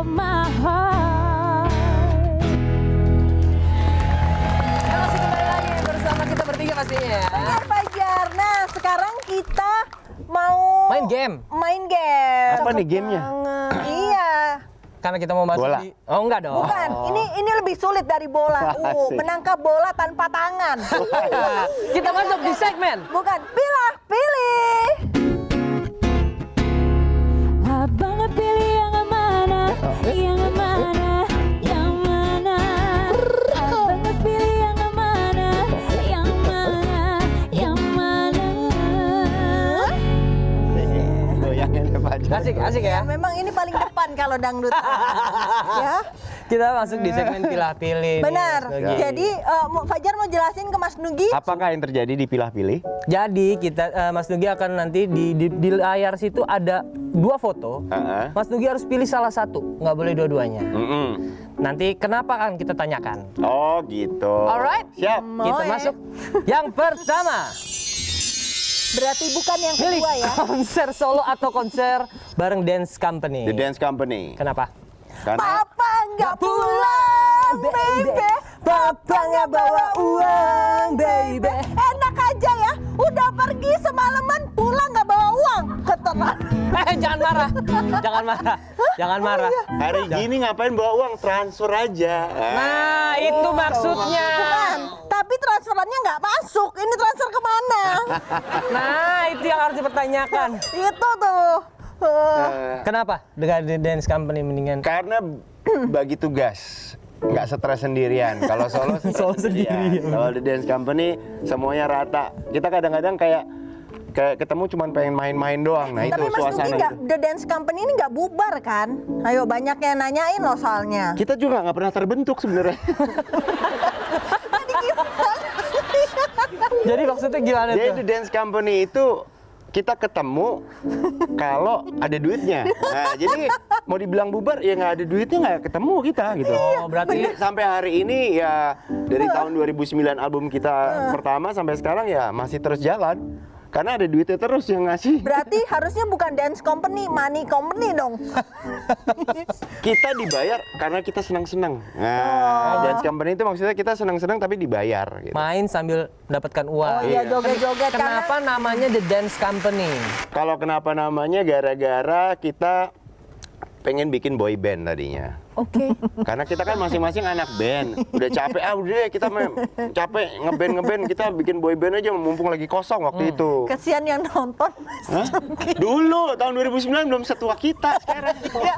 of my heart. Kita masih kembali lagi bersama kita bertiga pastinya. Benar Fajar. Nah sekarang kita mau Main game. Main game. Apa nih gamenya? Iya. Karena kita mau masuk Bola. di... Oh enggak dong. Bukan. Ini lebih sulit dari bola. Asik. Menangkap bola tanpa tangan. Kita masuk di segmen. Bukan. Pilih. Abang pilih yang mana, yang mana, yang mana. Abang pilih yang mana, yang mana, yang mana. Goyangin ya Fajar. Asik ya. Memang ini paling depan kalau dangdut. Ya. Kita masuk di segmen pilih-pilih. nih, Benar. Mas Nugi. Jadi Fajar mau jelasin ke Mas Nugi. Apakah yang terjadi di pilah-pilih? Jadi kita Mas Nugi akan nanti di layar situ ada 2 foto. Heeh. Mas Nugi harus pilih salah satu, nggak boleh dua-duanya. Nanti kenapa kan kita tanyakan. Oh gitu. Alright. Siap. Kita Moe. masuk. Yang pertama, Berarti bukan yang pilih kedua ya. konser solo atau konser bareng dance company. The Dance Company. Kenapa? Karena Papa nggak pulang, baby. Papa nggak bawa uang, baby. Enak aja ya. Udah pergi semalaman, pulang nggak bawa uang. Keterlaluan. Jangan marah. Jangan marah. Jangan marah. hari gini ngapain bawa uang? Transfer aja. Nah, itu maksudnya. Bukan. Tapi transferannya nggak masuk. Ini transfer kemana? Nah, itu yang harus dipertanyakan. Itu tuh. Kenapa dengan dance company mendingan? Karena bagi tugas. Nggak stres sendirian. Kalau solo Solo sendirian. Kalau The Dance Company semuanya rata. Kita kadang-kadang kayak ketemu cuman pengen main-main doang. Nah itu Tapi Mas Nugi suasana nggak, itu. The Dance Company ini nggak bubar kan? Ayo banyak yang nanyain loh soalnya. Kita juga nggak pernah terbentuk sebenarnya. Jadi maksudnya gimana Jadi tuh? The Dance Company itu kita ketemu kalau ada duitnya. Nah, jadi mau dibilang bubar ya nggak ada duitnya nggak ketemu kita gitu. Oh, berarti Jadi sampai hari ini ya dari tahun 2009 album kita pertama sampai sekarang ya masih terus jalan. Karena ada duitnya terus yang ngasih. Berarti harusnya bukan dance company, money company dong. Kita dibayar karena kita senang-senang. Nah, dance company itu maksudnya kita senang-senang tapi dibayar gitu. main sambil mendapatkan uang. Oh iya, joget-joget. Kenapa namanya The Dance Company? Kalau kenapa namanya gara-gara kita pengen bikin boy band tadinya. Oke. Karena kita kan masing-masing anak band. Udah capek, udah kita capek ngeband, kita bikin boy band aja mumpung lagi kosong waktu itu. Kesian yang nonton. Hah? Dulu tahun 2009 belum setua kita sekarang. Ya,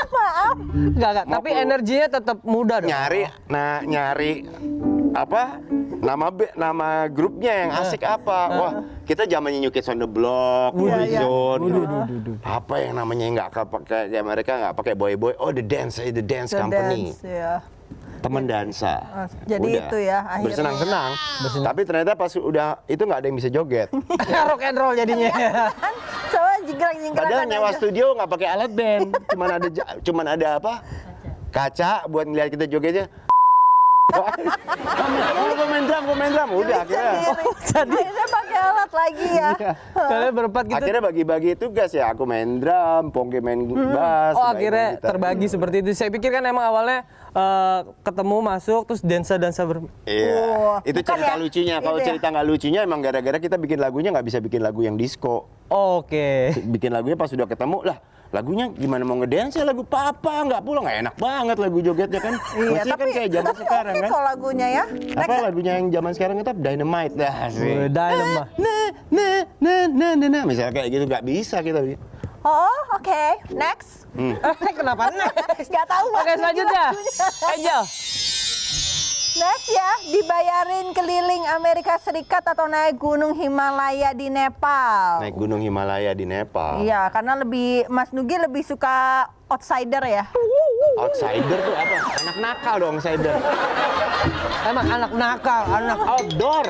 maaf. Enggak, tapi energinya tetap muda dong. Nyari apa? Nama grupnya yang asik apa? Wah, kita zamannya New Kids on the Block, Boyzone. Apa yang namanya nggak pakai kayak mereka nggak pakai boy. Oh, The Dance Company. Dance, ya. Teman dansa. Jadi itu ya, akhirnya. Bersenang-senang. Tapi ternyata pas udah itu nggak ada yang bisa joget. Rock and roll jadinya. Kan coba jingkrak-jingkrak. Padahal nyewa studio nggak pakai alat band. Cuman ada apa? Kaca buat ngeliat kita jogetnya. Gue main drum. Udah akhirnya. Akhirnya pakai alat lagi ya. Kalian berempat gitu. Akhirnya bagi-bagi tugas ya. Aku main drum, Pongki main bass. Oh, Baik akhirnya main gitar. terbagi seperti itu. Saya pikir kan emang awalnya ketemu masuk terus dansa Iya, Oh, itu bukan cerita ya? lucunya. Kalau Itu ya? cerita nggak lucunya emang gara-gara kita bikin lagunya nggak bisa bikin lagu yang disco. Oke. Bikin lagunya pas sudah ketemu lah. Lagunya gimana mau ngedance ya lagu Papa nggak pulang nggak enak banget lagu jogetnya kan. Iya, Maksudnya kan kayak zaman sekarang oke kan. kok lagunya ya. Apa lagunya yang zaman sekarang itu Dynamite dah sih. Dynamite. Nah, misalnya kayak gitu nggak bisa kita. Oh, oke. Next. Kenapa next? Gak tahu. Oke, selanjutnya. Angel. Next ya, dibayarin keliling Amerika Serikat atau naik gunung Himalaya di Nepal. Naik gunung Himalaya di Nepal. Iya, karena Mas Nugi lebih suka outsider ya. Outsider tuh apa? Anak nakal dong outsider. Emang anak nakal, anak Outdoor.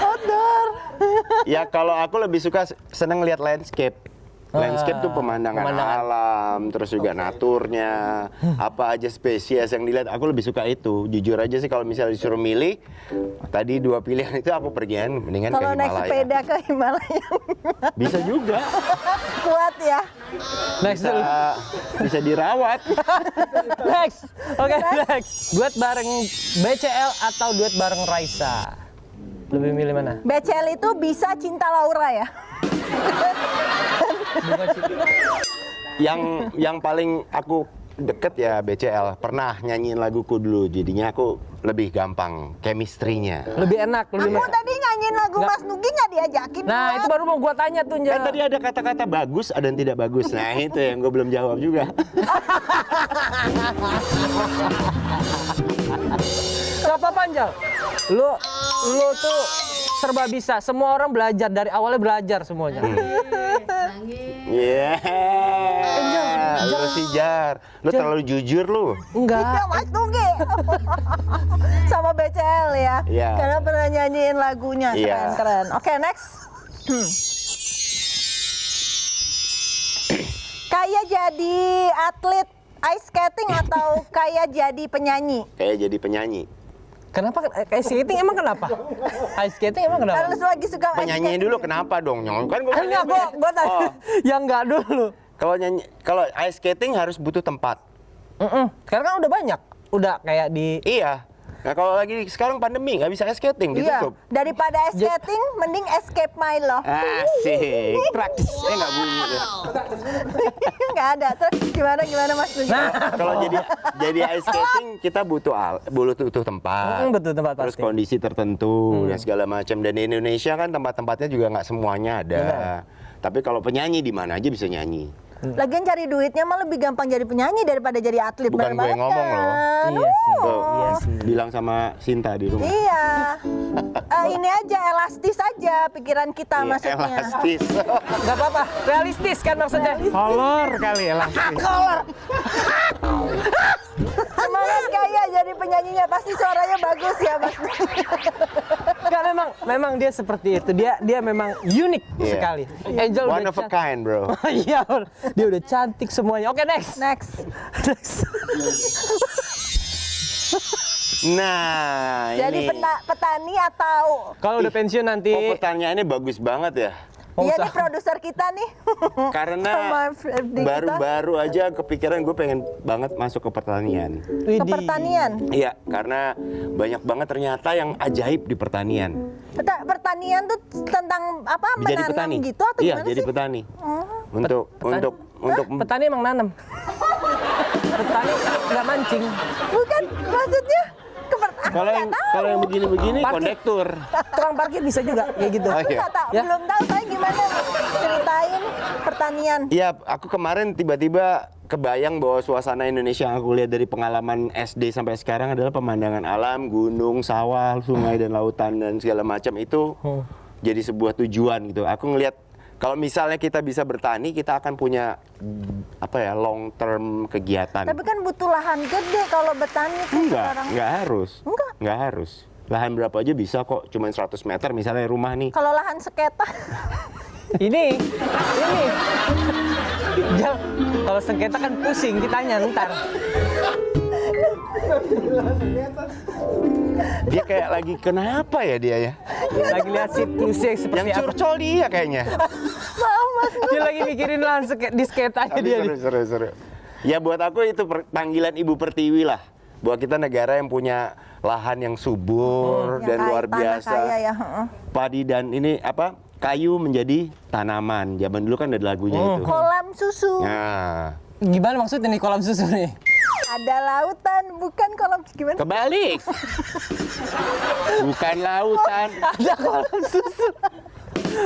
Outdoor. Ya kalau aku lebih suka seneng lihat landscape. Landscape tuh pemandangan alam, terus juga naturnya, apa aja spesies yang dilihat. Aku lebih suka itu. Jujur aja sih kalau misalnya disuruh milih, tadi 2 pilihan itu aku pergian mendingan ke Kalau naik Himalaya. sepeda ke Himalaya Bisa juga, kuat ya. Next dulu. bisa dirawat. Next. Oke, next. Duet bareng BCL atau duet bareng Raisa? Lebih milih mana? BCL itu bisa cinta Laura ya. Bukan sih. Yang paling aku deket ya BCL. Pernah nyanyiin laguku dulu, jadinya aku lebih gampang chemistry-nya. Lebih enak, lebih Aku tadi nyanyiin lagu Nggak. Mas Nugi nggak diajakin. Nah, buat. itu baru mau gua tanya tuh, Kan Njal. tadi ada kata-kata bagus, ada yang tidak bagus. Nah itu yang gue belum jawab juga. Gak apa-apa, Njal. Lu tuh serba bisa. Semua orang belajar dari awalnya belajar semuanya. Iya. Lu sih Jar. Lu terlalu jujur lu. Iya Enggak. Mas Nugi. Sama BCL ya. Iya. Karena pernah nyanyiin lagunya. Iya. Keren-keren. Oke, next. Kayak jadi atlet ice skating atau kayak jadi penyanyi? Kayak jadi penyanyi. Kenapa? Ice skating emang kenapa? Ice skating emang kenapa? Harus lagi suka ice Penyanyi skating. dulu kenapa dong? Nyong kan gue Enggak, gua tanya. Oh, Yang enggak dulu. kalau ice skating harus butuh tempat. Sekarang kan udah banyak. Udah kayak di Iya. Nah kalau lagi sekarang pandemi nggak bisa ice skating Iya, ditutup. daripada ice skating, mending escape my love. Asik. Praktis. Nggak bunyi tuh. Nggak ada. Terus gimana Mas Nugi? Kalau jadi ice skating kita butuh tempat. betul tempat Terus pasti. kondisi tertentu dan segala macam. Dan di Indonesia kan tempat-tempatnya juga nggak semuanya ada. Tapi kalau penyanyi di mana aja bisa nyanyi. Lagian cari duitnya mah lebih gampang jadi penyanyi daripada jadi atlet. Bukan Bener gue yang banget ngomong loh. kan? Iya sih. Tuh, Iya sih. bilang sama Sinta di rumah. Iya. Ini aja elastis aja pikiran kita Iya, maksudnya. elastis. Enggak apa-apa. Realistis kan maksudnya. Kolor kali elastis. Semangat kayak jadi penyanyinya pasti suaranya bagus ya Mas. Enggak, memang dia seperti itu. Dia memang unik Iya. sekali. Angel One udah of a kind, bro. Iya, dia udah cantik semuanya. Oke, next. Next. Next. Nah, Jadi ini. petani atau Kalau udah pensiun nanti. Oh, pertanyaannya bagus banget ya. iya usah. nih produser kita nih. Sama Karena FD kita. baru-baru aja kepikiran gue pengen banget masuk ke pertanian. Ke Widih. pertanian. Iya, karena banyak banget ternyata yang ajaib di pertanian. Pertanian tuh tentang apa? Jadi Menanam petani. gitu atau Iya, gimana jadi sih? petani. Oh. Untuk Petani emang nanam. Petani nggak mancing. Bukan, maksudnya ke kalau yang begini-begini Parkir. kondektur. Tukang parkir bisa juga kayak gitu. Oh, Aku iya. nggak tahu, Ya. belum tahu saya gimana ceritain pertanian. Iya, aku kemarin tiba-tiba kebayang bahwa suasana Indonesia yang aku lihat dari pengalaman SD sampai sekarang adalah pemandangan alam, gunung, sawah, sungai dan lautan dan segala macam itu jadi sebuah tujuan gitu. Aku ngelihat kalau misalnya kita bisa bertani, kita akan punya long term kegiatan. Tapi kan butuh lahan gede kalau bertani tuh sekarang. Enggak harus. Enggak. Enggak harus. Lahan berapa aja bisa kok, cuman 100 meter misalnya rumah nih. Kalau lahan seketa, Ini. Jam, kalau sengketa kan pusing ditanya ntar. Dia kayak lagi kenapa ya dia ya? Lagi lihat siklusnya seperti Yang apa. curcol dia kayaknya. maaf Mas. Dia lagi mikirin lahan di sketanya Tapi dia. seru. Ya buat aku itu panggilan Ibu Pertiwi lah. Bahwa kita negara yang punya lahan yang subur Yang dan kaya, luar tanah biasa. kaya ya, heeh. Padi dan ini kayu menjadi tanaman. Zaman dulu kan ada lagunya itu. Kolam susu. Nah, Gimana maksudnya nih kolam susu nih? Ada lautan, bukan kolam gimana? kebalik. Bukan lautan. Ada kolam susu.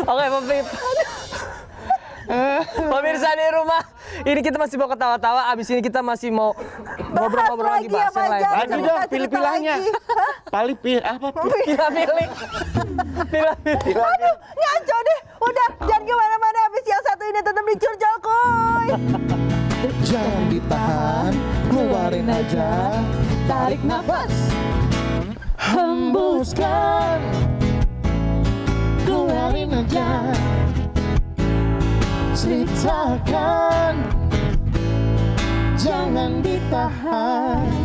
Oke, pemirsa di rumah, ini kita masih mau ketawa-tawa. Abis ini kita masih mau ngobrol-ngobrol lagi, bahas yang lain. Jangan Lanjut dong, cerita-cerita pilih-pilihnya. lagi. Pilih-pilih. Aduh, ngaco deh. Udah, jangan kemana-mana. Habis yang satu ini tetap di Curcol Kuy. Jangan ditahan, keluarin aja. Tarik nafas, hembuskan, Keluarin aja. ceritakan, jangan ditahan.